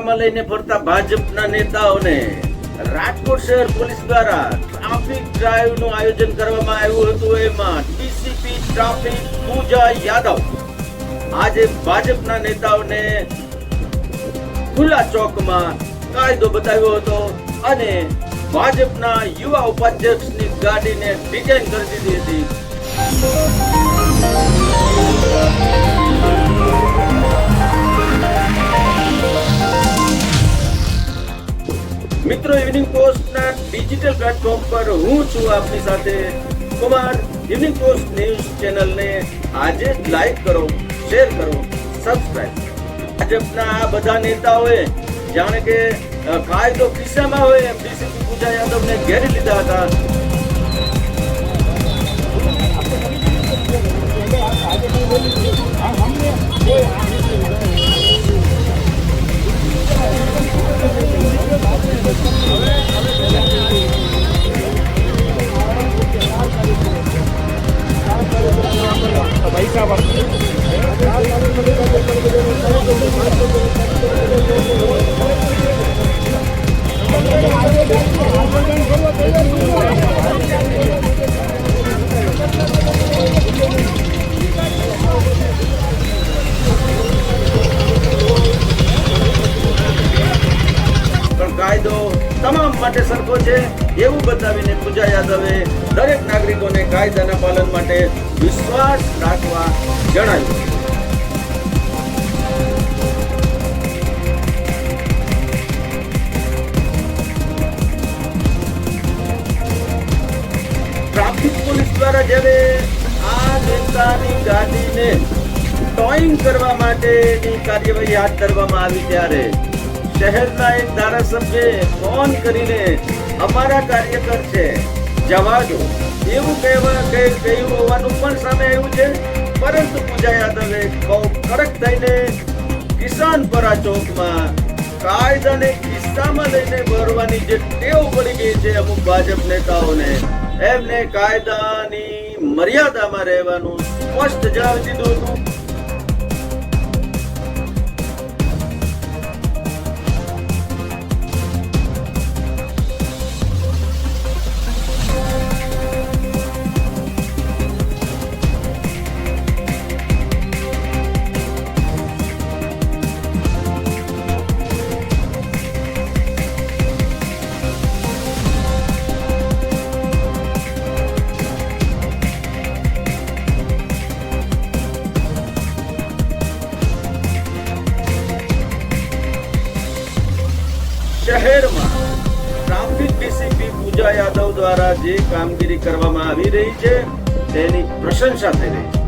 ખિસ્સામાં લઈને ફરતા ભાજપના નેતાઓને રાજકોટ શહેર પોલીસ દ્વારા ટ્રાફિક ડ્રાઈવનું આયોજન કરવામાં આવ્યું હતું. એમાં ડીસીપી ટ્રાફિક પૂજા યાદવ આજે ભાજપના નેતાઓને ખુલ્લા ચોકમાં કાયદો બતાવ્યો હતો અને ભાજપના યુવા ઉપાધ્યક્ષની ગાડીને ડિટેન કરી દીધી હતી. મિત્રો, ઇવનિંગ પોસ્ટના ડિજિટલ પ્લેટફોર્મ પર હું છું આપની સાથે કુમાર. ઇવનિંગ પોસ્ટ ન્યૂઝ ચેનલને આજે લાઈક કરો, શેર કરો, સબસ્ક્રાઇબ. ભાજપના આ બધા નેતાઓએ જાણે કે કાયદો કિસ્સામાં હોય એમ ડીસીપી પૂજા યાદવને ઘેરી લીધા હતા. કાયદો તમામ માટે સરખો છે એવું બતાવીને પૂજા યાદવે દરેક નાગરિકોને કાયદાના પાલન માટે વિશ્વાસ રાખવા જણાવ્યું. ટ્રાફિક પોલીસ દ્વારા જ્યારે આ નેતાની ગાડીને ટોઈંગ કરવા માટેની કાર્યવાહી હાથ ધરવામાં આવી ત્યારે શહેરના એક ધારાસભ્યએ ફોન કરીને અમારા કાર્યકર છે જવા દો એવું કહ્યું હોવાનું પણ સામે આવ્યું છે. પરંતુ પૂજા યાદવે બહુ કડક થઈને કિસાનપરા ચોકમાં કાયદાને કિસ્સામાં લઈને ભરવાની જે ટેવ પડી ગઈ છે અમુક ભાજપ નેતાઓને, એમને કાયદાની મર્યાદામાં રહેવાનું સ્પષ્ટ જણાવી દીધું હતું. શહેરમાં ટ્રાફિક ડીસીપી પૂજા યાદવ દ્વારા જે કામગીરી કરવામાં આવી રહી છે તેની પ્રશંસા થઈ રહી છે.